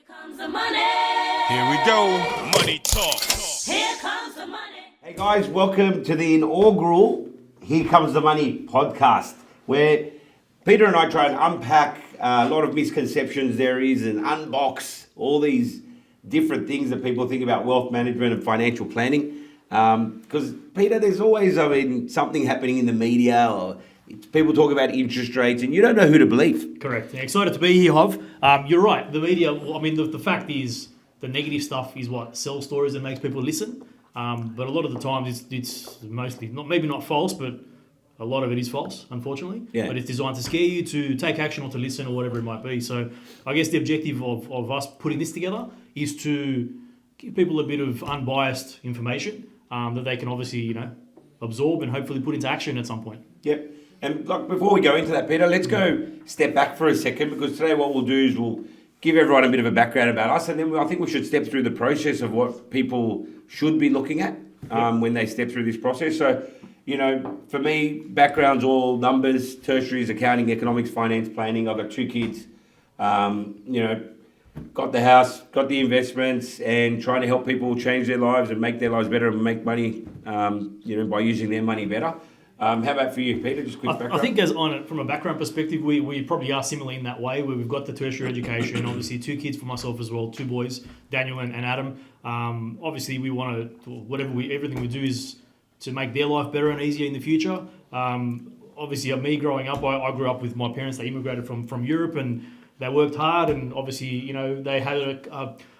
Comes the money. Here we go. Money talk. Here comes the money. Hey guys, welcome to the inaugural Here Comes the Money podcast, where Peter and I try and unpack a lot of misconceptions there is and unbox all these different things that people think about wealth management and financial planning. Because Peter, there's always, something happening in the media or people talk about interest rates and you don't know who to believe. Correct. Yeah, excited to be here, Hov. You're right. The media, the fact is the negative stuff is what sells stories and makes people listen. But a lot of the times it's mostly, maybe not false, but a lot of it is false, unfortunately. Yeah. But it's designed to scare you to take action or to listen or whatever it might be. So I guess the objective of us putting this together is to give people a bit of unbiased information that they can obviously, absorb and hopefully put into action at some point. Yep. And before we go into that, Peter, let's go step back for a second, because today what we'll do is we'll give everyone a bit of a background about us, and then I think we should step through the process of what people should be looking at when they step through this process. So, for me, background's all numbers, tertiaries, accounting, economics, finance, planning. I've got 2 kids, got the house, got the investments, and trying to help people change their lives and make their lives better and make money, by using their money better. How about for you, Peter? Just quick background. I think from a background perspective, we probably are similar in that way, where we've got the tertiary education, obviously 2 kids for myself as well, 2 boys, Daniel and Adam. Obviously, we want to, everything we do is to make their life better and easier in the future. Obviously, me growing up, I grew up with my parents. They immigrated from Europe, and they worked hard, and obviously, they had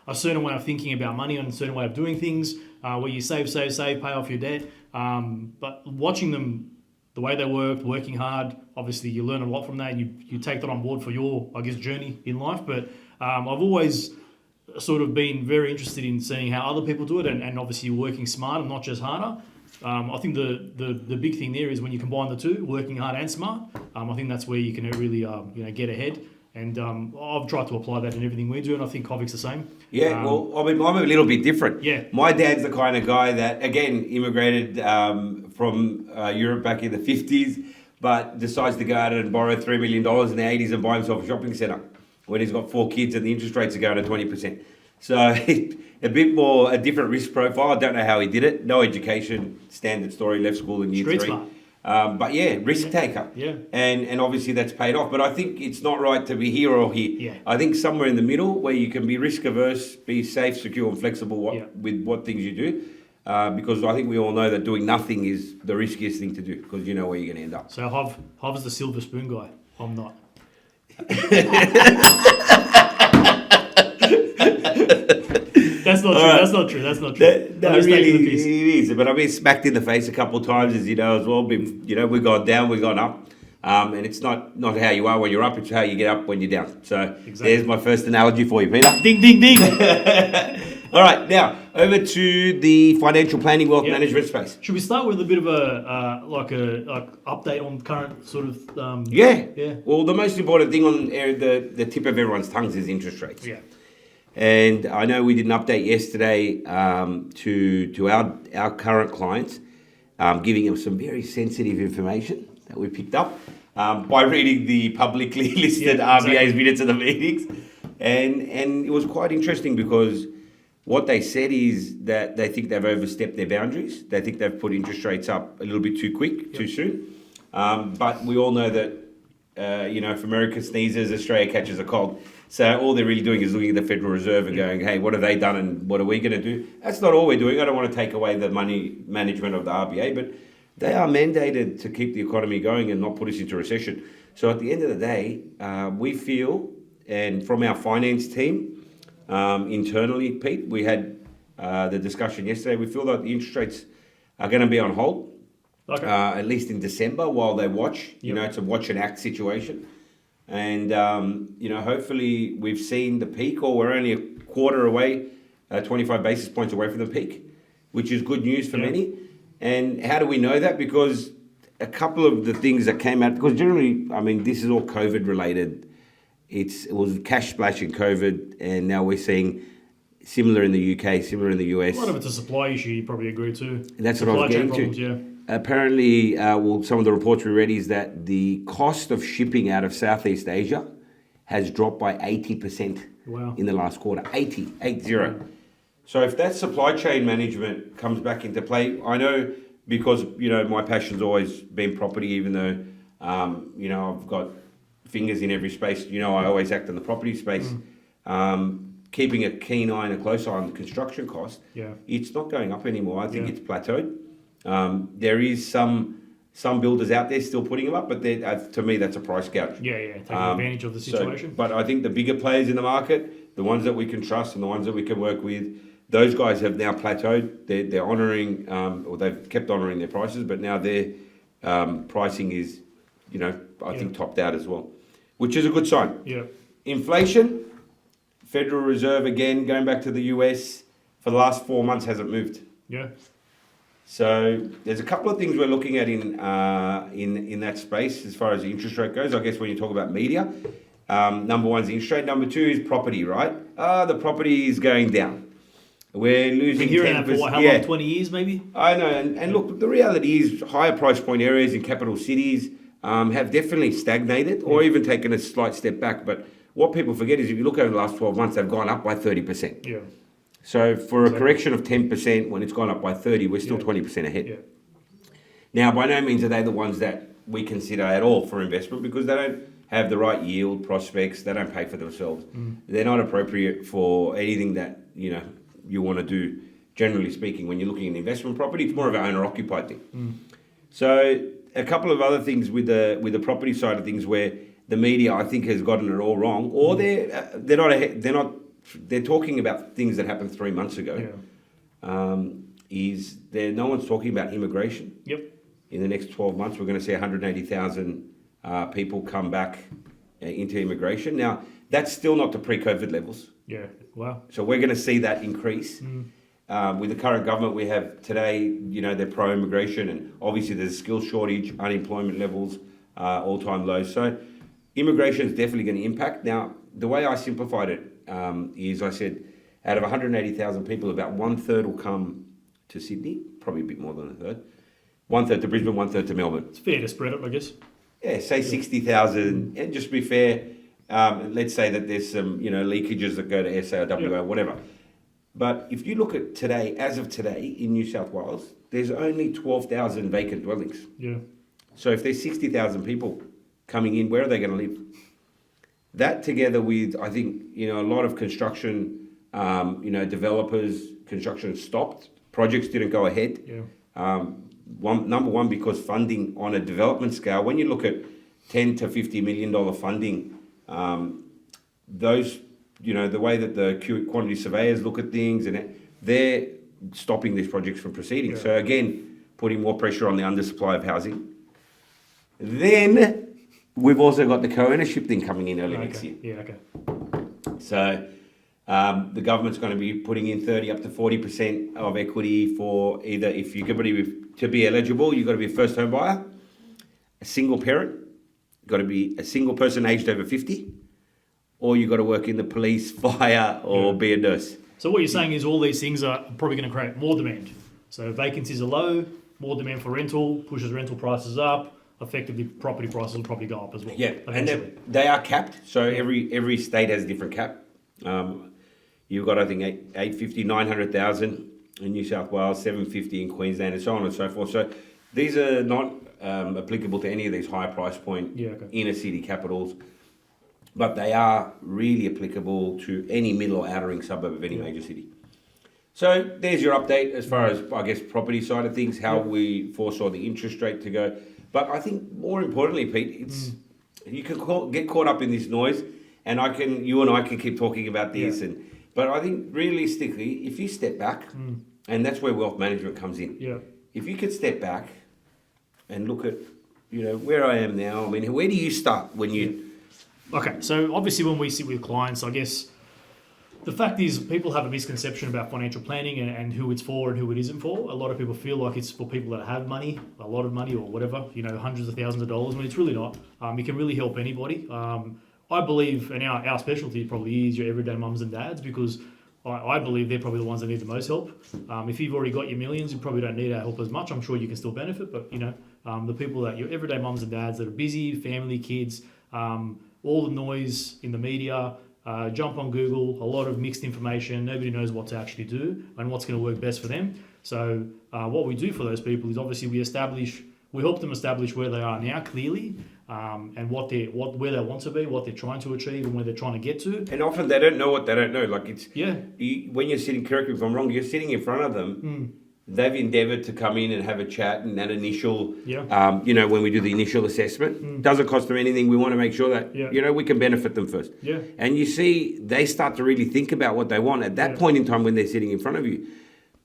a certain way of thinking about money and a certain way of doing things, where you save, pay off your debt. But watching them, the way they working hard, obviously you learn a lot from that, and you take that on board for your, journey in life. But I've always sort of been very interested in seeing how other people do it, and obviously working smarter, not just harder. I think the big thing there is when you combine the two, working hard and smart. I think that's where you can really get ahead. And I've tried to apply that in everything we do, and I think Hovig's the same. Yeah, I'm a little bit different. Yeah. My dad's the kind of guy that, again, immigrated from Europe back in the 50s, but decides to go out and borrow $3 million in the 80s and buy himself a shopping centre when he's got 4 kids and the interest rates are going to 20%. So a different risk profile. I don't know how he did it. No education, standard story, left school in year 3. Smart. But risk taker. Yeah. And obviously that's paid off. But I think it's not right to be here or here. Yeah. I think somewhere in the middle where you can be risk averse, be safe, secure, and flexible with what things you do. Because I think we all know that doing nothing is the riskiest thing to do, because you know where you're going to end up. So Hov's the silver spoon guy. I'm not. That's not true. That's not true. No, really, it is. But I've been smacked in the face a couple of times, as you know, as well. We've gone down, we've gone up. And it's not how you are when you're up, it's how you get up when you're down. So There's my first analogy for you, Peter. Ding, ding, ding. All right, now over to the financial planning, wealth management space. Should we start with a bit of a update on current sort of? Yeah. Well, the most important thing on the tip of everyone's tongues is interest rates. Yeah. And I know we did an update yesterday to our current clients, giving them some very sensitive information that we picked up by reading the publicly listed RBA's minutes of the meetings. And it was quite interesting, because what they said is that they think they've overstepped their boundaries. They think they've put interest rates up a little bit too quick, too soon. But we all know that, if America sneezes, Australia catches a cold. So all they're really doing is looking at the Federal Reserve and going, hey, what have they done and what are we going to do? That's not all we're doing. I don't want to take away the money management of the RBA, but they are mandated to keep the economy going and not put us into recession. So at the end of the day, we feel, and from our finance team internally, Pete, we had the discussion yesterday, we feel that the interest rates are going to be on hold, at least in December, while they watch. It's a watch and act situation. And, hopefully we've seen the peak, or we're only a quarter away, 25 basis points away from the peak, which is good news for many. And how do we know that? Because a couple of the things that came out, because generally, this is all COVID related. It was cash splash in COVID, and now we're seeing similar in the UK, similar in the US. A lot of it's a supply issue, you probably agree too. That's what I was getting to. Apparently, some of the reports we read is that the cost of shipping out of Southeast Asia has dropped by 80%. Wow. in the last quarter. 80. So if that supply chain management comes back into play, I know because, my passion's always been property, even though, I've got fingers in every space. I always act in the property space. Keeping a keen eye and a close eye on the construction cost. Yeah. It's not going up anymore. I think Yeah. it's plateaued. There is some builders out there still putting them up, but to me, that's a price gouge. Yeah, taking advantage of the situation. But I think the bigger players in the market, the ones that we can trust and the ones that we can work with, those guys have now plateaued. They're honouring, or they've kept honouring their prices, but now their pricing is, I think topped out as well, which is a good sign. Yeah. Inflation, Federal Reserve again, going back to the US, for the last 4 months hasn't moved. Yeah. So there's a couple of things we're looking at in that space as far as the interest rate goes. I guess when you talk about media, number one is the interest rate. Number two is property, right? The property is going down. We're losing 10%. Been hearing that for what, how long? 20 years maybe? I know, and look, the reality is higher price point areas in capital cities have definitely stagnated or even taken a slight step back. But what people forget is if you look over the last 12 months, they've gone up by 30%. Yeah. So for a correction of 10%, when it's gone up by 30, we're still 20% ahead. Yeah. Now, by no means are they the ones that we consider at all for investment because they don't have the right yield prospects. They don't pay for themselves. They're not appropriate for anything that, you want to do, generally speaking. When you're looking at investment property, it's more of an owner-occupied thing. So a couple of other things with the property side of things where the media, I think, has gotten it all wrong, or they're talking about things that happened 3 months ago. Yeah. No one's talking about immigration. Yep. In the next 12 months, we're going to see 180,000 people come back into immigration. Now, that's still not the pre-COVID levels. Yeah. Wow. So we're going to see that increase. With the current government we have today, they're pro-immigration, and obviously there's a skills shortage, unemployment levels, all-time lows. So immigration is definitely going to impact. Now, the way I simplified it is I said, out of 180,000 people, about 1/3 will come to Sydney, probably a bit more than 1/3. 1/3 to Brisbane, 1/3 to Melbourne. It's fair to spread it, I guess. Yeah, say 60,000, and just be fair, let's say that there's some, leakages that go to SA or WA, whatever. But if you look at today, as of today, in New South Wales, there's only 12,000 vacant dwellings. Yeah. So if there's 60,000 people coming in, where are they going to live? That together with, I think, a lot of construction, developers, construction stopped, projects didn't go ahead. Yeah. Number one, because funding on a development scale, when you look at $10 to $50 million funding, those, the way that the quantity surveyors look at things, and they're stopping these projects from proceeding. Yeah. So again, putting more pressure on the undersupply of housing. Then we've also got the co-ownership thing coming in early next year. Yeah, okay. So the government's going to be putting in 30 up to 40% of equity for either, if you're going to be eligible, you've got to be a first home buyer, a single parent, got to be a single person aged over 50, or you've got to work in the police, fire, or be a nurse. So what you're saying is all these things are probably going to create more demand. So vacancies are low, more demand for rental, pushes rental prices up, effectively property prices will probably go up as well. Yeah, and they are capped. So every state has a different cap. You've got, I think, 850, 900,000 in New South Wales, 750 in Queensland, and so on and so forth. So these are not applicable to any of these higher price point inner city capitals, but they are really applicable to any middle or outer ring suburb of any major city. So there's your update as far as, I guess, property side of things, how we foresaw the interest rate to go. But I think more importantly, Pete, it's you can get caught up in this noise, and you and I can keep talking about this. But I think realistically, if you step back, and that's where wealth management comes in. Yeah. If you could step back and look at, where I am now. I mean, where do you start when you? Okay, so obviously when we sit with clients, I guess the fact is people have a misconception about financial planning and who it's for and who it isn't for. A lot of people feel like it's for people that have money, a lot of money or whatever, hundreds of thousands of dollars, when it's really not. It can really help anybody. I believe, and our specialty probably is your everyday mums and dads, because I believe they're probably the ones that need the most help. If you've already got your millions, you probably don't need our help as much. I'm sure you can still benefit, but the people that your everyday mums and dads that are busy, family, kids, all the noise in the media, jump on Google, a lot of mixed information. Nobody knows what to actually do and what's going to work best for them. So what we do for those people is obviously we help them establish where they are now clearly, and where they want to be, what they're trying to achieve, and where they're trying to get to. And often they don't know what they don't know. Like when you're sitting, correct me if I'm wrong, you're sitting in front of them. They've endeavoured to come in and have a chat and that initial, when we do the initial assessment, doesn't cost them anything. We want to make sure that, we can benefit them first. Yeah. And you see, they start to really think about what they want at that point in time when they're sitting in front of you.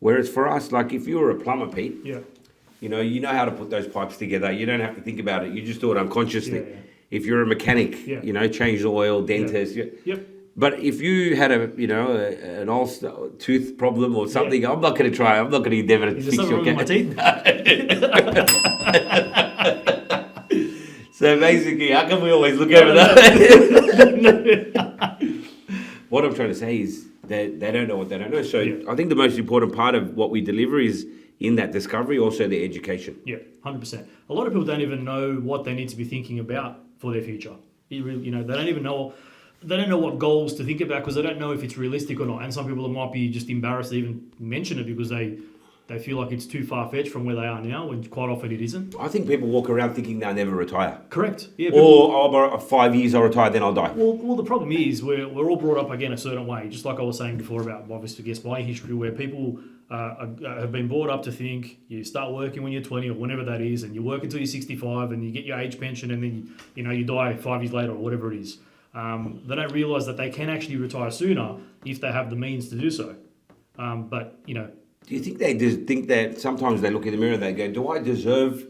Whereas for us, like if you were a plumber, Pete, you know how to put those pipes together. You don't have to think about it. You just do it unconsciously. Yeah. If you're a mechanic, change the oil, dentist. But if you had an old tooth problem or something, I'm not going to try. I'm not going to endeavour to fix your my teeth. So basically, how come we always look over that? What I'm trying to say is that they don't know what they don't know. So I think the most important part of what we deliver is in that discovery, also the education. Yeah, 100%. A lot of people don't even know what they need to be thinking about for their future. They don't even know. They don't know what goals to think about because they don't know if it's realistic or not. And some people might be just embarrassed to even mention it because they feel like it's too far-fetched from where they are now, when quite often it isn't. I think people walk around thinking they'll never retire. Correct. Yeah. Or 5 years I'll retire, then I'll die. Well, the problem is we're all brought up, again, a certain way, just like I was saying before about, obviously, my history, where people have been brought up to think you start working when you're 20 or whenever that is, and you work until you're 65 and you get your age pension and then, you die 5 years later or whatever it is. They don't realise that they can actually retire sooner if they have the means to do so. Do you think they just think that sometimes they look in the mirror and they go, do I deserve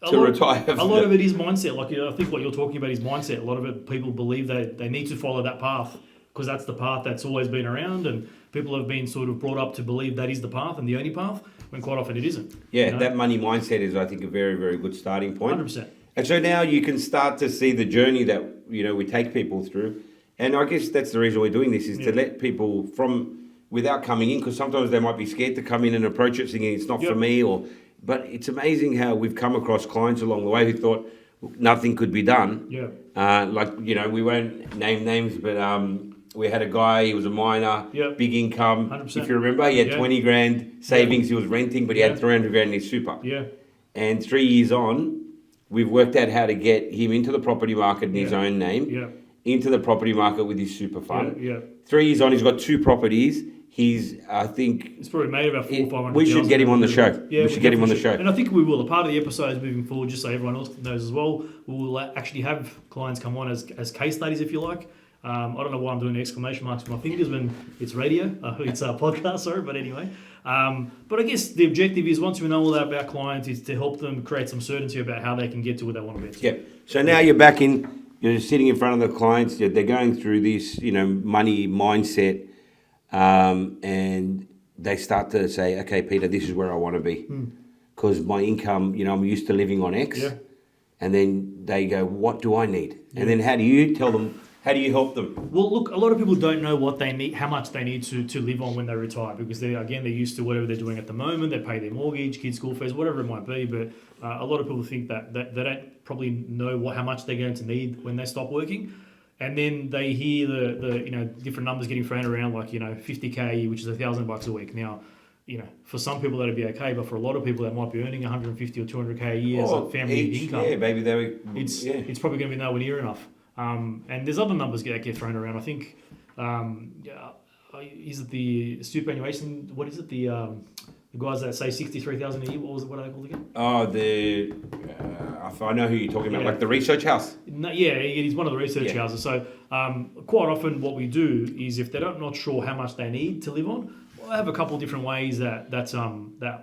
to retire? A lot of it is mindset. Like, I think what you're talking about is mindset. A lot of it, people believe they need to follow that path because that's the path that's always been around, and people have been sort of brought up to believe that is the path and the only path, when quite often it isn't. Yeah, that money mindset is, I think, a very, very good starting point. 100%. And so now you can start to see the journey that, we take people through. And I guess that's the reason we're doing this, is to let people without coming in, because sometimes they might be scared to come in and approach it thinking it's not for me, but it's amazing how we've come across clients along the way who thought nothing could be done. We won't name names, but we had a guy, he was a miner, big income. 100%. If you remember, he had 20 grand savings, he was renting, but he had 300 grand in his super. And 3 years on, we've worked out how to get him into the property market in his own name, into the property market with his super fund. 3 years on, he's got 2 properties. I think... It's probably made about 400 or 500. We should get him on the show. Yeah, we should get him on the show. And I think we will. A part of the episodes moving forward, just so everyone else knows as well, we will actually have clients come on as case studies, if you like. I don't know why I'm doing exclamation marks with my fingers when it's radio. It's a podcast, sorry, but anyway. But I guess the objective is, once we know all that about clients, is to help them create some certainty about how they can get to where they want to get to. Yeah. So now you're back in, you're sitting in front of the clients, they're going through this, money mindset, and they start to say, okay, Peter, this is where I want to be. Because my income, I'm used to living on X. And then they go, what do I need? And then how do you tell them, how do you help them? Well, look, a lot of people don't know what they need, how much they need to live on when they retire, because they're used to whatever they're doing at the moment. They pay their mortgage, kids' school fees, whatever it might be. But a lot of people think that they don't probably know how much they're going to need when they stop working. And then they hear the different numbers getting thrown around, like 50K, which is $1,000 a week. Now, for some people that'd be okay, but for a lot of people that might be earning 150 or 200K a year as a family income, it's probably going to be nowhere near enough. And there's other numbers that get thrown around. I think, is it the superannuation? What is it? The guys that say 63,000 a year. What are they called again? Oh, I know who you're talking about, like the research house. No, it is one of the research houses. So quite often what we do is, if they're not sure how much they need to live on, I have a couple of different ways that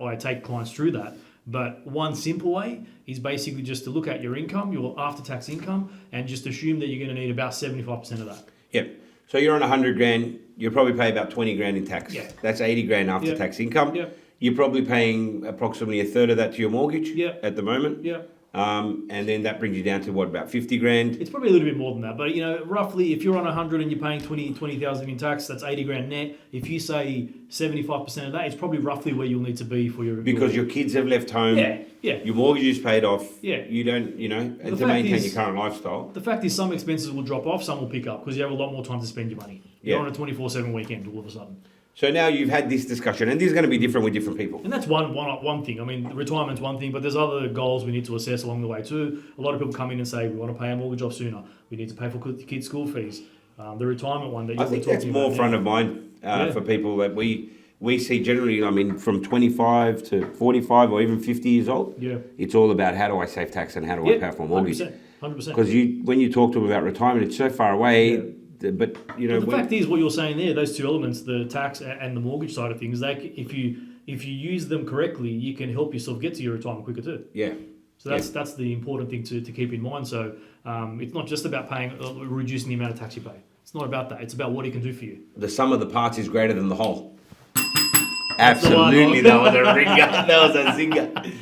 I take clients through that. But one simple way is basically just to look at your income, your after-tax income, and just assume that you're going to need about 75% of that. Yep. So you're on 100 grand, you'll probably pay about 20 grand in tax. Yeah. That's 80 grand after-tax income. Yeah. You're probably paying approximately a third of that to your mortgage at the moment. Yeah. and then that brings you down to what, about 50 grand? It's probably a little bit more than that, but roughly, if you're on 100 and you're paying 20,000 in tax, that's 80 grand net. If you say 75% of that, it's probably roughly where you'll need to be for your Because your kids have left home. Yeah. Your mortgage is paid off. Yeah. You don't, and to maintain your current lifestyle. The fact is, some expenses will drop off, some will pick up because you have a lot more time to spend your money. You're on a 24/7 weekend all of a sudden. So now you've had this discussion, and this is going to be different with different people. And that's one thing. I mean, retirement's one thing, but there's other goals we need to assess along the way too. A lot of people come in and say, we want to pay our mortgage off sooner. We need to pay for kids' school fees. The retirement one that you I think that's more front of mind for people that we see generally. I mean, from 25 to 45 or even 50 years old. Yeah. It's all about how do I save tax and how do I pay off my mortgage. 100%. Because when you talk to them about retirement, it's so far away. Yeah. But the fact is, what you're saying there, those two elements, the tax and the mortgage side of things, if you use them correctly, you can help yourself get to your retirement quicker too. Yeah. So that's the important thing to keep in mind. So it's not just about reducing the amount of tax you pay. It's not about that. It's about what it can do for you. The sum of the parts is greater than the whole. Absolutely, that was a ringer. That was a zinger.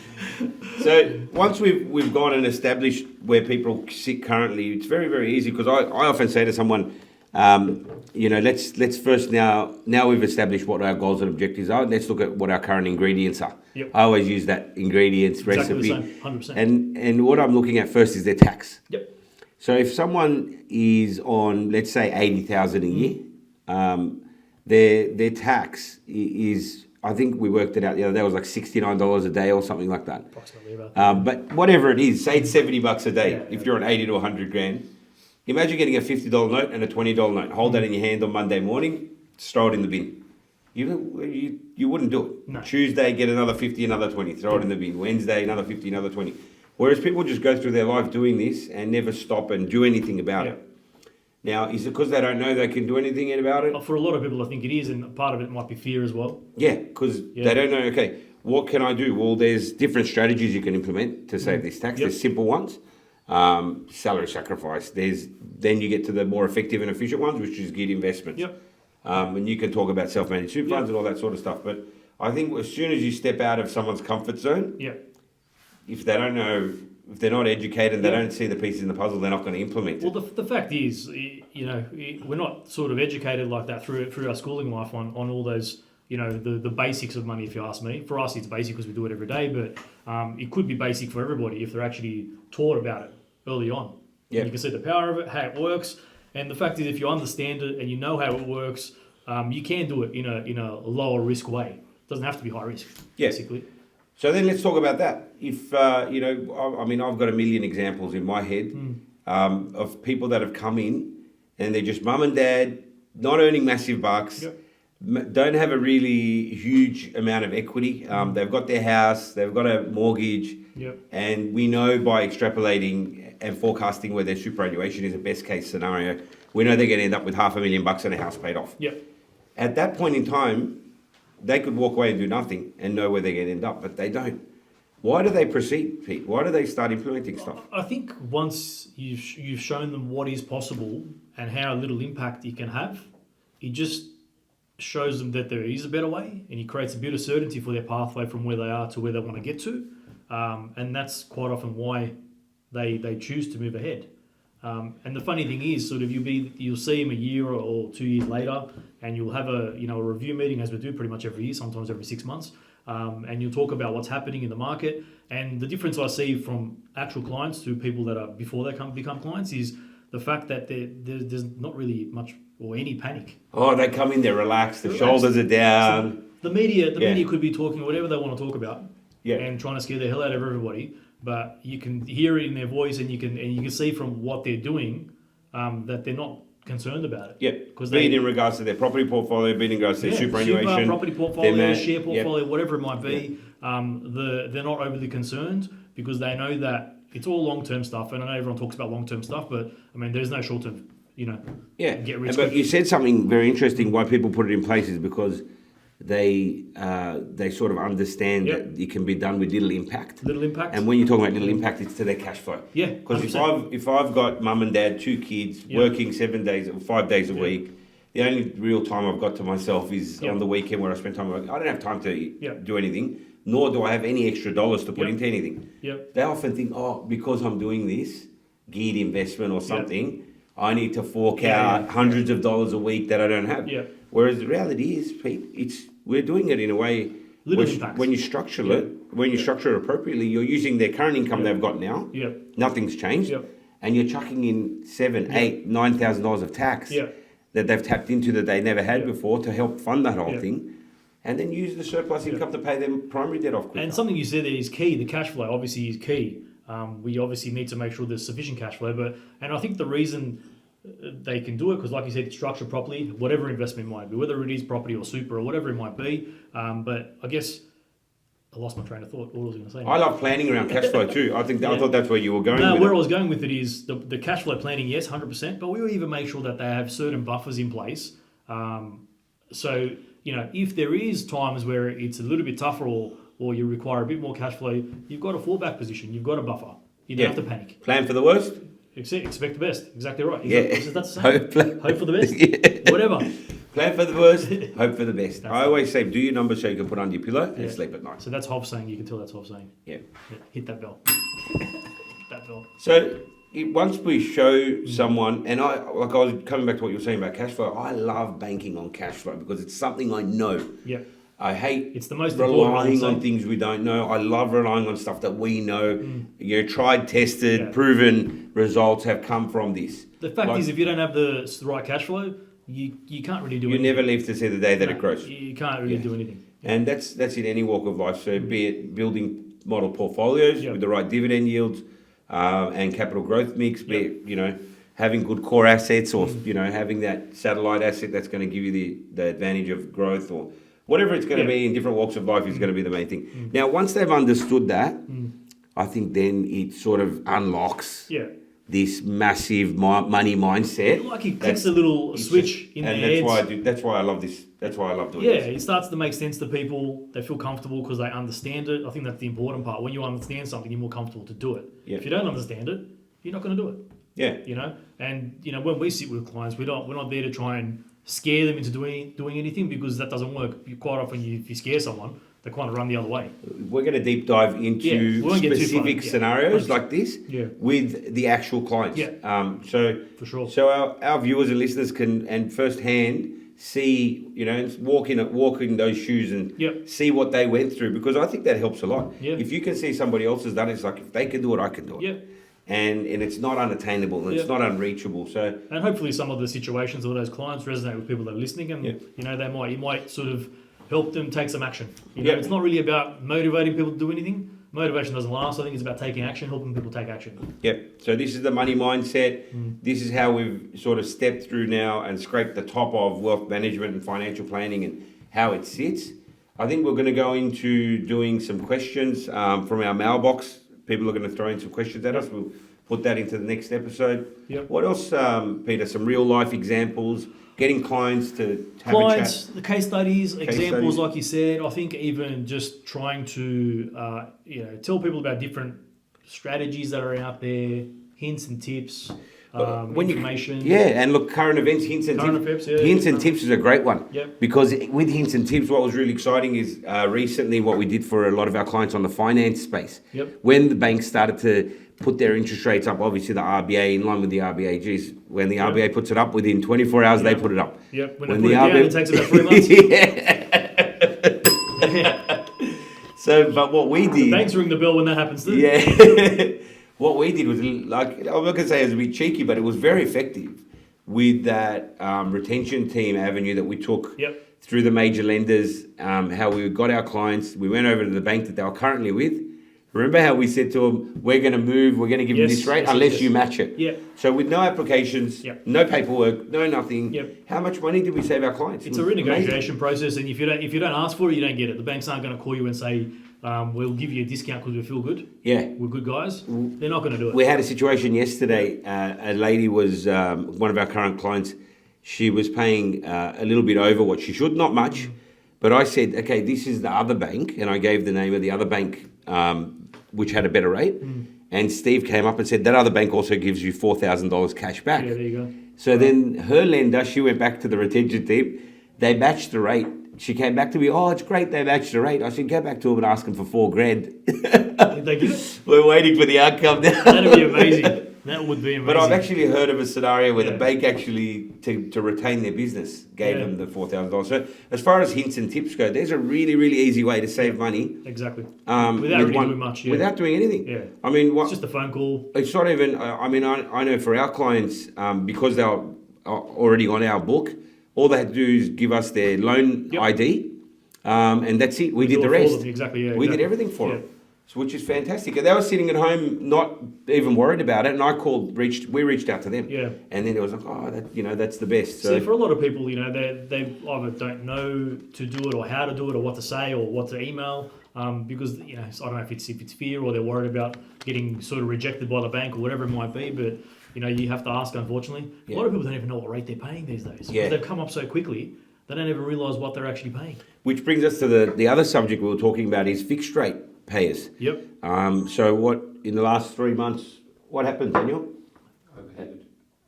So once we've gone and established where people sit currently, it's very, very easy because I often say to someone, let's first now we've established what our goals and objectives are. Let's look at what our current ingredients are. Yep. I always use that ingredients Exactly recipe. the same, 100%. And what I'm looking at first is their tax. Yep. So if someone is on, let's say, 80,000 a year, their tax is, I think we worked it out the other day, it was like $69 a day or something like that. Approximately about that. But whatever it is, say it's $70 a day. If you're on 80 to 100 grand, imagine getting a $50 note and a $20 note. Hold that in your hand on Monday morning, just throw it in the bin. You wouldn't do it. No. Tuesday, get another 50, another 20, throw it in the bin. Wednesday, another 50, another 20. Whereas people just go through their life doing this and never stop and do anything about it. Now, is it because they don't know they can do anything about it? For a lot of people, I think it is, and part of it might be fear as well. Yeah, because they don't know, okay, what can I do? Well, there's different strategies you can implement to save this tax. There's simple ones, salary sacrifice. Then you get to the more effective and efficient ones, which is geared investments. Yep. And you can talk about self-managed super funds and all that sort of stuff. But I think as soon as you step out of someone's comfort zone, if they don't know, if they're not educated, they don't see the pieces in the puzzle, they're not going to implement it. Well, the fact is, we're not sort of educated like that through our schooling life on all those, the basics of money, if you ask me. For us, it's basic because we do it every day, but it could be basic for everybody if they're actually taught about it early on. You can see the power of it, how it works, and the fact is, if you understand it and you know how it works, you can do it in a lower risk way. It doesn't have to be high risk, basically. So then let's talk about that. If, I've got a million examples in my head of people that have come in and they're just mum and dad, not earning massive bucks, don't have a really huge amount of equity. They've got their house, they've got a mortgage, and we know by extrapolating and forecasting where their superannuation is a best case scenario, we know they're going to end up with $500,000 and a house paid off. At that point in time, they could walk away and do nothing and know where they're going to end up, but they don't. Why do they proceed, Pete? Why do they start implementing stuff? I think once you've shown them what is possible and how little impact it can have, it just shows them that there is a better way, and it creates a bit of certainty for their pathway from where they are to where they want to get to. And that's quite often why they choose to move ahead. And the funny thing is, sort of, you'll see them a year or 2 years later, and you'll have a review meeting, as we do pretty much every year, sometimes every 6 months, and you'll talk about what's happening in the market. And the difference I see from actual clients to people that are before they become clients is the fact that there's not really much or any panic. Oh, they come in, they're relaxed, the shoulders are down. So the media could be talking whatever they want to talk about, and trying to scare the hell out of everybody. But you can hear it in their voice, and you can see from what they're doing that they're not concerned about it. Because in regards to their property portfolio, be in regards to their superannuation, property portfolio, share portfolio, whatever it might be. They're not overly concerned because they know that it's all long-term stuff. And I know everyone talks about long-term stuff, but I mean, there's no short-term, get rich. But you said something very interesting. Why people put it in place is because they sort of understand that it can be done with little impact. Little impact. And when you're talking about little impact, it's to their cash flow. Because if I've got mum and dad, 2 kids, working 7 days or 5 days a week, The only real time I've got to myself is Yep. on the weekend where I spend time. I don't have time to Yep. do anything, nor do I have any extra dollars to put Yep. into anything. Yep. They often think, because I'm doing this geared investment or something, I need to fork out hundreds of dollars a week that I don't have. Yep. Whereas the reality is, Pete, we're doing it in a way. Little impacts. When you structure it, when you structure it appropriately, you're using their current income they've got now. Yep. Nothing's changed. Yep. And you're chucking in $7,000, $8,000, $9,000 of tax that they've tapped into that they never had before to help fund that whole thing. And then use the surplus income to pay them primary debt off quicker. And something you said there is key. The cash flow obviously is key. We obviously need to make sure there's sufficient cash flow. And I think the reason they can do it, because like you said, it's structured properly, whatever investment might be, whether it is property or super or whatever it might be. But I guess I lost my train of thought. What was I going to say? I love planning around cash flow too. I thought that's where you were going. No, with where it. I was going with it is the cash flow planning, yes, 100%, but we will even make sure that they have certain buffers in place. So, if there is times where it's a little bit tougher or you require a bit more cash flow, you've got a fallback position, you've got a buffer. You don't have to panic. Plan for the worst. Expect the best. Exactly right. Yeah. That's the same. Hope for the best. Yeah. Whatever. Plan for the worst, hope for the best. I always say, do your numbers so you can put under your pillow and sleep at night. So that's Hov saying. You can tell that's Hov saying. Yeah. Hit that bell. Hit that bell. So once we show someone, and I was coming back to what you were saying about cash flow, I love banking on cash flow because it's something I know. Yeah. I hate it's the most relying on things we don't know. I love relying on stuff that we know. Tried, tested, proven results have come from this. The fact is, if you don't have the right cash flow, you can't really do anything. You never live to see the day that it grows. You can't really do anything. And that's in any walk of life. So be it building model portfolios with the right dividend yields and capital growth mix, be it, having good core assets or, having that satellite asset that's going to give you the advantage of growth or whatever it's going to be in different walks of life is going to be the main thing. Now, once they've understood that, I think then it sort of unlocks this massive money mindset. Like it clicks a little switch in their heads. That's why I love this. That's why I love doing this. Yeah, it starts to make sense to people. They feel comfortable because they understand it. I think that's the important part. When you understand something, you're more comfortable to do it. Yeah. If you don't understand it, you're not going to do it. Yeah. And when we sit with clients, we're not there to try and scare them into doing anything because that doesn't work. Quite often, if you scare someone, they kind of run the other way. We're going to deep dive into specific scenarios like this with the actual clients. Yeah. So for sure. So our viewers and listeners can and firsthand see, walk in those shoes and see what they went through, because I think that helps a lot. Yeah. If you can see somebody else has done it, it's like if they can do it, I can do it. Yeah. And it's not unattainable and it's not unreachable. So and hopefully some of the situations or those clients resonate with people that are listening, and you might sort of help them take some action. It's not really about motivating people to do anything. Motivation doesn't last. I think it's about taking action, helping people take action. Yep. So this is the money mindset. This is how we've sort of stepped through now and scraped the top of wealth management and financial planning and how it sits. I think we're going to go into doing some questions from our mailbox. People are going to throw in some questions at us. We'll put that into the next episode. Yep. What else, Peter? Some real life examples, getting clients to have a chat. The case studies, examples, like you said. I think even just trying to tell people about different strategies that are out there, hints and tips. Information. And look, current events, hints and tips. Hints and tips is a great one. Yep. Because with hints and tips, what was really exciting is recently what we did for a lot of our clients on the finance space. Yep. When the banks started to put their interest rates up, obviously the RBA, in line with the RBA, when the RBA puts it up, within 24 hours, they put it up. Yep. When they put it down, it takes about 3 months. So, but what we did... The banks ring the bell when that happens too. Yeah. What we did was, I'm not going to say it was a bit cheeky, but it was very effective with that retention team avenue that we took through the major lenders, how we got our clients. We went over to the bank that they were currently with. Remember how we said to them, we're going to move, we're going to give you this rate unless you match it. Yeah. So with no applications, no paperwork, no nothing, how much money did we save our clients? It's a renegotiation process, and if you don't ask for it, you don't get it. The banks aren't going to call you and say, we'll give you a discount because we feel good. Yeah. We're good guys. They're not going to do it. We had a situation yesterday. A lady was, one of our current clients, she was paying a little bit over what she should, not much. But I said, okay, this is the other bank. And I gave the name of the other bank, which had a better rate. And Steve came up and said, that other bank also gives you $4,000 cash back. Yeah, there you go. So then her lender, she went back to the retention team. They matched the rate. She came back to me, oh, it's great they matched the rate. I said, go back to them and ask them for $4,000. Did they give it? We're waiting for the outcome now. That'd be amazing. That would be amazing. But I've actually heard of a scenario where Yeah. the bank actually, to retain their business, gave them the $4,000. So as far as hints and tips go, there's a really, really easy way to save money. Exactly. Without really doing much. Yeah. Without doing anything. Yeah. I mean, It's just a phone call. it's not even, I know for our clients, because they're already on our book, all they had to do is give us their loan Yep. ID, and that's it. We did do the it for rest. them. Exactly, yeah, We did exactly. everything for Yeah. them. So, which is fantastic. And they were sitting at home, not even worried about it. And we reached out to them. Yeah. And then it was like, that's the best. So, See, for a lot of people, they either don't know to do it or how to do it or what to say or what to email because, I don't know if it's fear or they're worried about getting sort of rejected by the bank or whatever it might be. But, you have to ask, unfortunately. Yeah. A lot of people don't even know what rate they're paying these days. Yeah. Because they've come up so quickly, they don't even realise what they're actually paying. which brings us to the other subject we were talking about is fixed rate payers. Yep. So what, in the last 3 months, what happened, Daniel?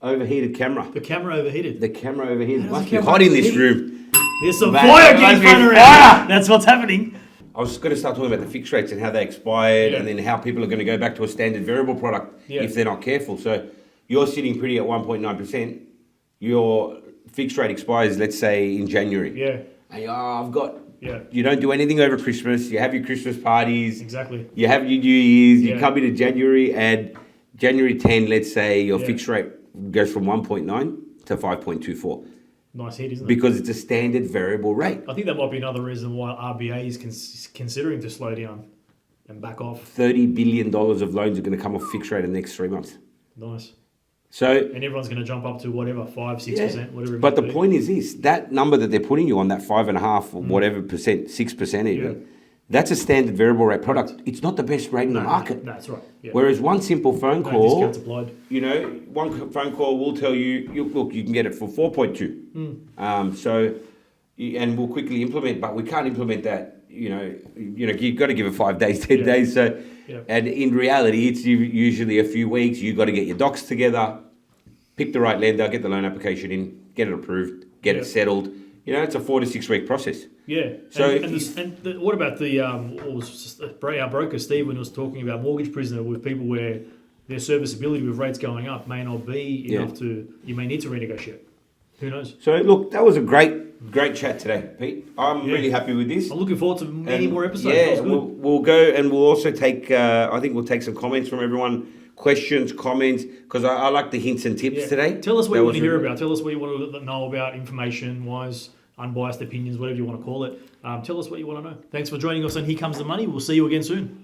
Overheated camera. The camera overheated. The camera overheated. How does Must the be camera hot in this overheat? room. There's some Man, fire it getting must be thrown around. fire. That's what's happening. I was going to start talking about the fixed rates and how they expired Yeah. and then how people are going to go back to a standard variable product Yeah. if they're not careful. So you're sitting pretty at 1.9%. Your fixed rate expires, let's say, in January. Yeah. And I've got... Yeah. You don't do anything over Christmas. You have your Christmas parties. Exactly. You have your New Year's. You Yeah. come into January and January 10, let's say, your Yeah. fixed rate goes from 1.9 to 5.24 Nice hit, isn't it? because it's a standard variable rate. I think that might be another reason why RBA is considering to slow down and back off. $30 billion of loans are going to come off fixed rate in the next 3 months. Nice. So, And everyone's going to jump up to whatever, 5-6%, whatever it but might the be. point is this: that number that they're putting you on, that 5.5 or whatever percent, 6% even, Yeah. that's a standard variable rate product. It's not the best rate in the market. No, that's right. Yeah. Whereas one simple phone No call, discounts applied. one phone call will tell you, look, you can get it for 4.2. And we'll quickly implement, but we can't implement that. You've got to give it 5 days, 10 Yeah. days. So, Yeah. and in reality, it's usually a few weeks. You've got to get your docs together, pick the right lender, get the loan application in, get it approved, get Yeah. it settled. It's a 4 to 6 week process. Yeah. So What about our broker, Steve, when he was talking about mortgage prisoner with people where their serviceability with rates going up may not be enough you may need to renegotiate. Who knows? So look, that was a great chat today, Pete. I'm really happy with this. I'm looking forward to many more episodes. Yeah, That was good. we'll go and we'll also take. I think we'll take some comments from everyone, questions, comments, because I like the hints and tips Yeah. today. Tell us what That you was want to hear really- about. Tell us what you want to know about information-wise, unbiased opinions, whatever you want to call it. Tell us what you want to know. Thanks for joining us on Here Comes the Money. We'll see you again soon.